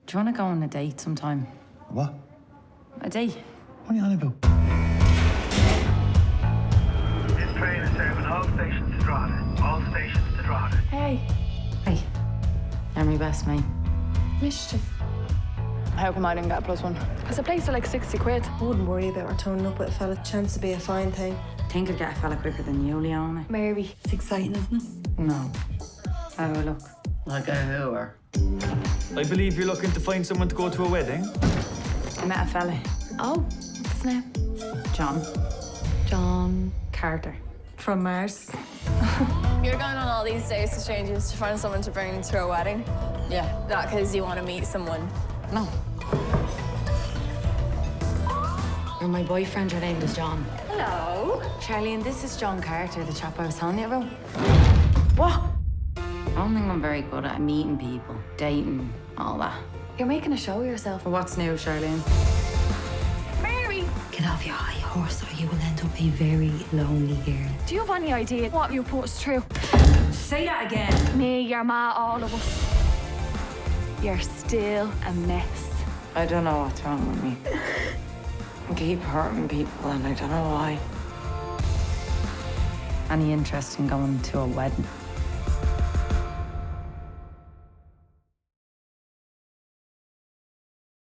Do you want to go on a date sometime? What? A date? What are you on about? This train is serving all stations to Drogheda. All stations to Drogheda. Hey. Hey. You're my best mate. Missed you. How come I didn't get a +1? Because I placed for like 60 quid. I wouldn't worry about her turning up with a fella. Chance to be a fine thing. Think I'd get a fella quicker than you, Leona. Maybe. It's exciting, isn't it? No. How do I look? Like a hooer. I believe you're looking to find someone to go to a wedding. I met a fella. Oh, what's his name? John. John. Carter. From Mars. You're going on all these days to strangers to find someone to bring to a wedding? Yeah. Not because you want to meet someone. No. You're my boyfriend, your name is John. Hello. Charlene, this is John Carter, the chap I was telling you about. What? I don't think I'm very good at meeting people, dating, all that. You're making a show of yourself. But what's new, Charlene? Mary! Get off your high horse or you will end up a very lonely girl. Do you have any idea what you put us through? Say that again. Me, your ma, all of us. You're still a mess. I don't know what's wrong with me. I keep hurting people and I don't know why. Any interest in going to a wedding?